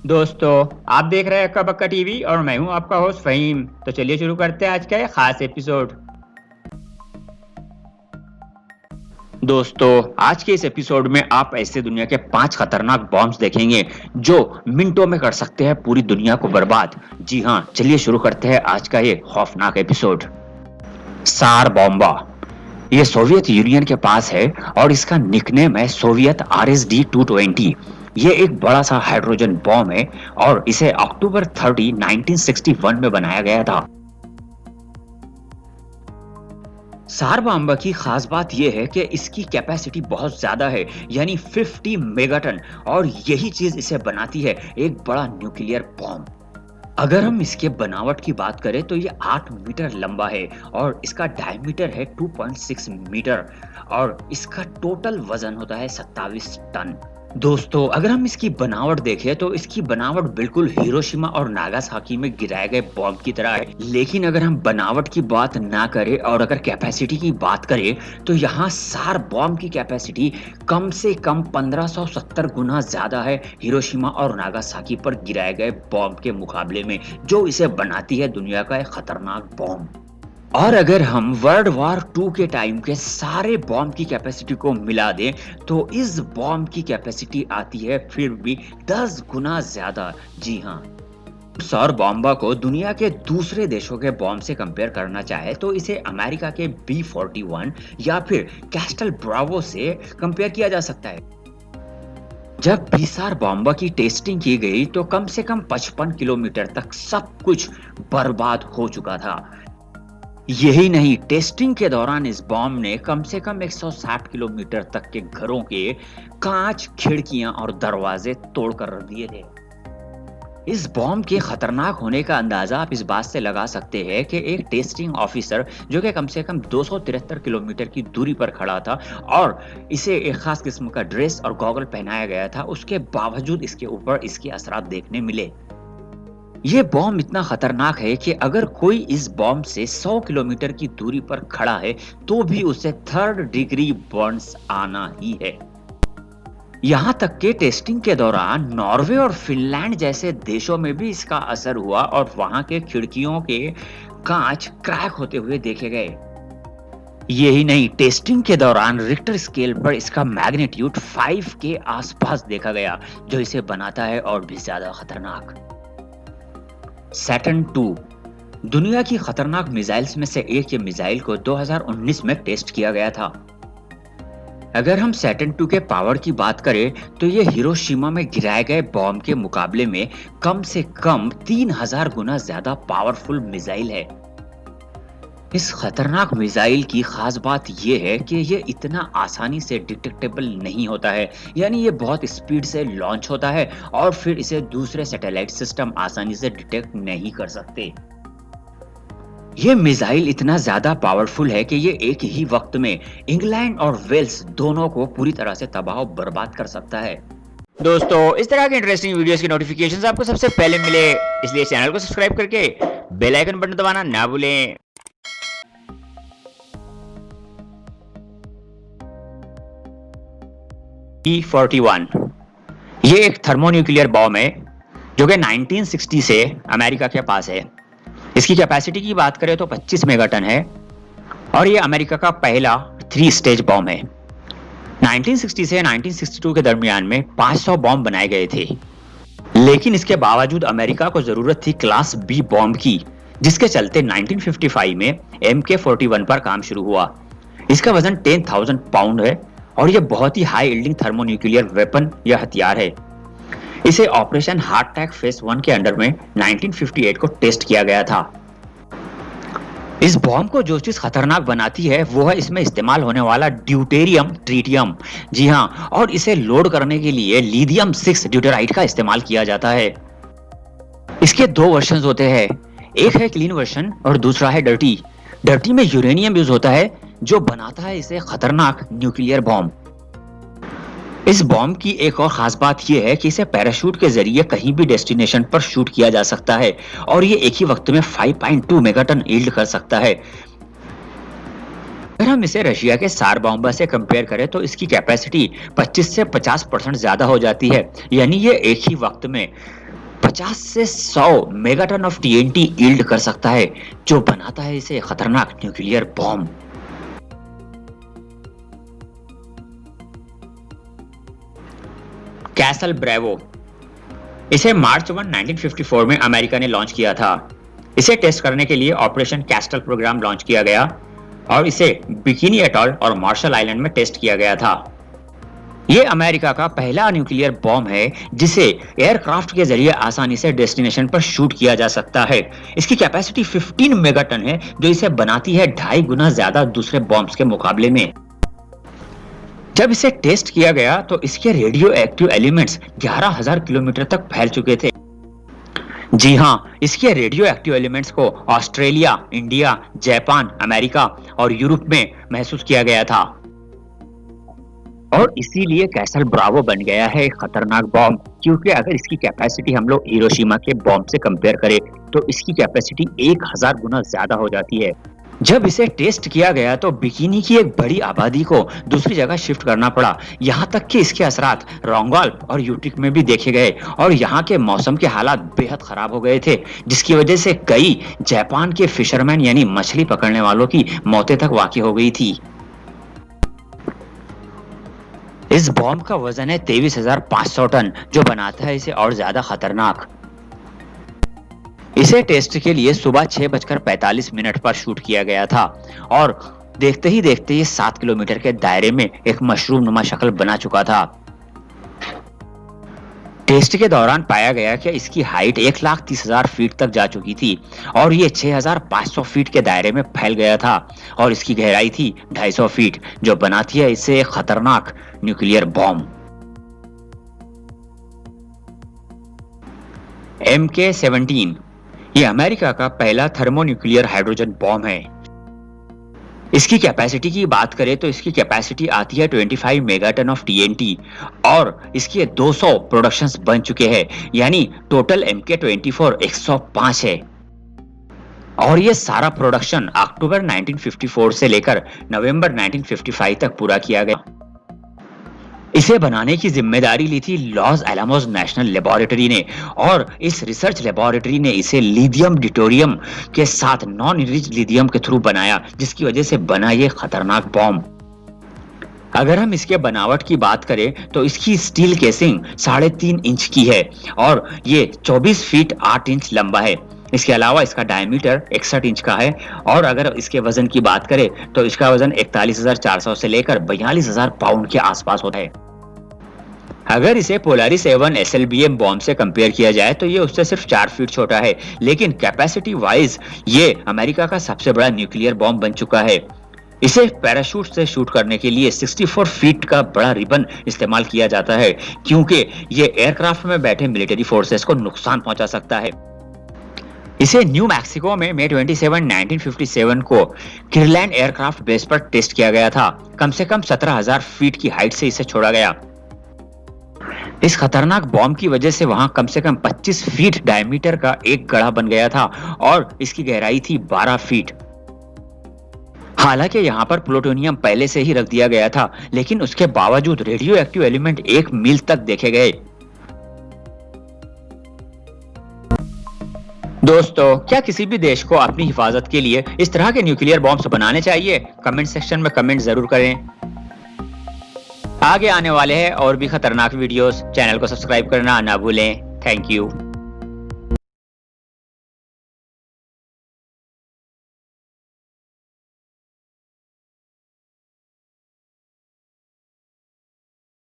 दोस्तों, आप देख रहे हैं अक्का बक्का टीवी और मैं हूं आपका होस्ट फहीम। तो चलिए शुरू करते हैं आज का ये खास एपिसोड। दोस्तों, आज के इस एपिसोड में आप ऐसे दुनिया के 5 खतरनाक बॉम्ब्स देखेंगे जो मिनटों में कर सकते हैं पूरी दुनिया को बर्बाद। जी हाँ, चलिए शुरू करते हैं आज का ये खौफनाक एपिसोड। सार बॉम्बा ये सोवियत यूनियन के पास है और इसका निकनेम है सोवियत RSD 220। ये एक बड़ा सा हाइड्रोजन बॉम्ब है और इसे अक्टूबर 30, 1961 में बनाया गया था। सार बॉम्ब की खास बात यह है कि इसकी कैपेसिटी बहुत ज्यादा है, यानी 50 मेगाटन, और यही चीज इसे बनाती है एक बड़ा न्यूक्लियर बॉम्ब। अगर हम इसके बनावट की बात करें तो ये 8 मीटर लंबा है और इसका डायमीटर है 2.6 मीटर और इसका टोटल वजन होता है 27 टन। दोस्तों, अगर हम इसकी बनावट देखें तो इसकी बनावट बिल्कुल हिरोशिमा और नागासाकी में गिराए गए बॉम्ब की तरह है। लेकिन अगर हम बनावट की बात ना करें और अगर कैपेसिटी की बात करें तो यहाँ सार बॉम्ब की कैपेसिटी कम से कम 1570 गुना ज्यादा है हिरोशिमा और नागासाकी पर गिराए गए बॉम्ब के मुकाबले में, जो इसे बनाती है दुनिया का एक खतरनाक बॉम्ब। और अगर हम वर्ल्ड वॉर 2 के टाइम के सारे बॉम्ब की कैपेसिटी को मिला दें तो इस बॉम्ब की कैपेसिटी आती है फिर भी 10 गुना ज्यादा। जी हाँ, सौर बॉम्बा को दुनिया के दूसरे देशों के बॉम्ब से कंपेयर करना चाहे तो इसे अमेरिका के B-41 या फिर कैस्टल ब्रावो से कंपेयर किया जा सकता है। जब भीसार बॉम्बा की टेस्टिंग की गई तो कम से कम 55 किलोमीटर तक सब कुछ बर्बाद हो चुका था। यही नहीं, टेस्टिंग के दौरान इस बॉम्ब ने कम से कम 160 किलोमीटर तक के घरों के कांच, खिड़कियां और दरवाजे तोड़कर रख दिए थे। इस बॉम्ब के खतरनाक होने का अंदाजा आप इस बात से लगा सकते हैं कि एक टेस्टिंग ऑफिसर जो कि कम से कम 273 किलोमीटर की दूरी पर खड़ा था और इसे एक खास किस्म का ड्रेस और गॉगल पहनाया गया था, उसके बावजूद इसके ऊपर इसके असरात देखने मिले। ये बॉम्ब इतना खतरनाक है कि अगर कोई इस बॉम्ब से 100 किलोमीटर की दूरी पर खड़ा है तो भी उसे 3rd डिग्री बर्न्स आना ही है। यहाँ तक कि टेस्टिंग के दौरान नॉर्वे और फिनलैंड जैसे देशों में भी इसका असर हुआ और वहां के खिड़कियों के कांच क्रैक होते हुए देखे गए। यही नहीं, टेस्टिंग के दौरान रिक्टर स्केल पर इसका मैग्नीट्यूड 5 के आसपास देखा गया, जो इसे बनाता है और भी ज्यादा खतरनाक। सैटर्न 2 दुनिया की खतरनाक मिसाइल्स में से एक ये मिसाइल को 2019 में टेस्ट किया गया था। अगर हम सैटर्न 2 के पावर की बात करें तो ये हिरोशिमा में गिराए गए बॉम्ब के मुकाबले में कम से कम 3000 गुना ज्यादा पावरफुल मिसाइल है। इस खतरनाक मिसाइल की खास बात यह है कि ये इतना आसानी से डिटेक्टेबल नहीं होता है, यानी ये बहुत स्पीड से लॉन्च होता है और फिर इसे दूसरे सैटेलाइट सिस्टम आसानी से डिटेक्ट नहीं कर सकते। ये मिसाइल इतना ज्यादा पावरफुल है कि ये एक ही वक्त में इंग्लैंड और वेल्स दोनों को पूरी तरह से तबाह बर्बाद कर सकता है। दोस्तों, इस तरह के इंटरेस्टिंग वीडियोस की नोटिफिकेशंस आपको सबसे पहले मिले, इसलिए चैनल को सब्सक्राइब करके बेल आइकन बटन दबाना ना भूलें। E-41 ये एक थर्मोन्यूक्लियर बॉम्ब है जो कि 1960 से अमेरिका के पास है। इसकी कैपेसिटी की बात करें तो 25 मेगाटन है और ये अमेरिका का पहला 3 स्टेज बॉम्ब है। 1960 से 1962 के दरमियान में 500 बॉम्ब बनाए गए थे, लेकिन इसके बावजूद अमेरिका को जरूरत थी क्लास B बॉम्ब की, जिसके चलते 1955 में MK-41 पर काम शुरू हुआ। इसका वजन 10,000 पाउंड है और यह बहुत ही हाई यील्डिंग थर्मोन्यूक्लियर वेपन या हथियार है। इसे ऑपरेशन हार्डटैक फेज 1 के अंडर में 1958 को टेस्ट किया गया था। इस बॉम्ब को जो चीज खतरनाक बनाती है वो है इसमें इस्तेमाल होने वाला ड्यूटेरियम ट्रिटियम। जी हाँ, और इसे लोड करने के लिए लिथियम 6 ड्यूटेराइड का इस्तेमाल किया जाता है। इसके 2 वर्जन होते हैं, एक है क्लीन वर्जन और दूसरा है डर्टी। डर्टी में यूरेनियम यूज होता है जो बनाता है इसे खतरनाक न्यूक्लियर बॉम्ब। इस बॉम्ब की एक और खास बात यह है कि इसे पैराशूट के जरिए कहीं भी डेस्टिनेशन पर शूट किया जा सकता है और ये एक ही वक्त में 5.2 मेगाटन यील्ड कर सकता है। अगर हम इसे रशिया के सार बॉम्ब से कंपेयर करें तो इसकी कैपेसिटी 25 से 50% ज्यादा हो जाती है। यानी ये एक ही वक्त में 50 से 100 मेगाटन ऑफ टीएनटी यील्ड कर सकता है, जो बनाता है इसे खतरनाक न्यूक्लियर बॉम्ब। कैसल ब्रेवो, इसे मार्च 1, 1954 में अमेरिका ने लॉन्च किया था। इसे टेस्ट करने के लिए ऑपरेशन कैस्टल प्रोग्राम लॉन्च किया गया और इसे बिकिनी एटॉल और मार्शल आइलैंड में टेस्ट किया गया था। यह अमेरिका का पहला न्यूक्लियर बॉम्ब है जिसे एयरक्राफ्ट के जरिए आसानी से डेस्टिनेशन पर शूट किया जा सकता है। इसकी कैपेसिटी 15 मेगाटन है, जो इसे बनाती है 2.5 गुना ज्यादा दूसरे बॉम्ब्स के मुकाबले में। जब इसे टेस्ट किया गया तो इसके रेडियो एक्टिव एलिमेंट्स 11,000 किलोमीटर तक फैल चुके थे। जी हाँ, इसके रेडियो एक्टिव एलिमेंट्स को ऑस्ट्रेलिया, इंडिया, जापान, अमेरिका और यूरोप में महसूस किया गया था और इसीलिए कैसल ब्रावो बन गया है एक खतरनाक बॉम्ब। क्योंकि अगर इसकी कैपेसिटी हम लोग हिरोशिमा के बॉम्ब से कंपेयर करें तो इसकी कैपेसिटी 1000 गुना ज्यादा हो जाती है। जब इसे टेस्ट किया गया तो बिकिनी की एक बड़ी आबादी को दूसरी जगह शिफ्ट करना पड़ा। यहाँ तक कि इसके असरात रोंगॉल और यूटिक में भी देखे गए और यहाँ के मौसम के हालात बेहद खराब हो गए थे, जिसकी वजह से कई जापान के फिशरमैन यानी मछली पकड़ने वालों की मौतें तक वाक़ई हो गई थी। इस बॉम्ब का वजन है 23,500 टन, जो बनाता है इसे और ज्यादा खतरनाक। इसे टेस्ट के लिए सुबह 6:45 पर शूट किया गया था और देखते ही देखते ये 7 किलोमीटर के दायरे में एक मशरूम नुमा शक्ल बना चुका था। टेस्ट के दौरान पाया गया कि इसकी हाइट 1,30,000 फीट तक जा चुकी थी और ये 6,500 फीट के दायरे में फैल गया था और इसकी गहराई थी 250 फीट, जो बनाती है इसे एक खतरनाक न्यूक्लियर बॉम्ब। MK-17 ये अमेरिका का पहला थर्मोन्यूक्लियर हाइड्रोजन बॉम्ब है। इसकी कैपेसिटी की बात करें तो इसकी कैपेसिटी आती है 25 मेगाटन ऑफ टीएनटी और इसके 200 प्रोडक्शंस बन चुके हैं, यानी टोटल MK-24 105 है और ये सारा प्रोडक्शन अक्टूबर 1954 से लेकर नवंबर 1955 तक पूरा किया गया। इसे बनाने की जिम्मेदारी ली थी लॉस एलामोस नेशनल लेबोरेटरी ने और इस रिसर्च लेबोरेटरी ने इसे लिथियम ड्यूटेरियम के साथ नॉन इनरिच्ड लिथियम के थ्रू बनाया, जिसकी वजह से बना ये खतरनाक बॉम्ब। अगर हम इसके बनावट की बात करें तो इसकी स्टील केसिंग 3.5 इंच की है और ये 24 फीट 8 इंच लंबा है। इसके अलावा इसका डायमीटर 61 इंच का है और अगर इसके वजन की बात करें तो इसका वजन 41,400 से लेकर 42,000 पाउंड के आसपास होता है। अगर इसे पोलारिस A1 SLBM बॉम्ब से कंपेयर किया जाए तो ये उससे सिर्फ 4 फीट छोटा है, लेकिन कैपेसिटी वाइज ये अमेरिका का सबसे बड़ा न्यूक्लियर बॉम्ब बन चुका है। इसे पैराशूट से शूट करने के लिए 64 फीट का बड़ा रिबन इस्तेमाल किया जाता है, क्योंकि ये एयरक्राफ्ट में बैठे मिलिट्री फोर्सेस को नुकसान पहुंचा सकता है। इसे न्यू मैक्सिको में मई 27, 1957 को किरलैंड एयरक्राफ्ट बेस पर टेस्ट किया गया था। कम से कम 17,000 फीट की हाइट से इसे छोड़ा गया। इस खतरनाक बॉम्ब की वजह से वहां कम से कम 25 फीट डायमीटर का एक गड्ढा बन गया था और इसकी गहराई थी 12 फीट। हालांकि यहाँ पर प्लूटोनियम पहले से ही रख दिया गया था, लेकिन उसके बावजूद रेडियो एक्टिव एलिमेंट 1 मील तक देखे गए। दोस्तों, क्या किसी भी देश को अपनी हिफाजत के लिए इस तरह के न्यूक्लियर बॉम्ब्स बनाने चाहिए? कमेंट सेक्शन में कमेंट जरूर करें। आगे आने वाले हैं और भी खतरनाक वीडियोस, चैनल को सब्सक्राइब करना ना भूलें। Thank you.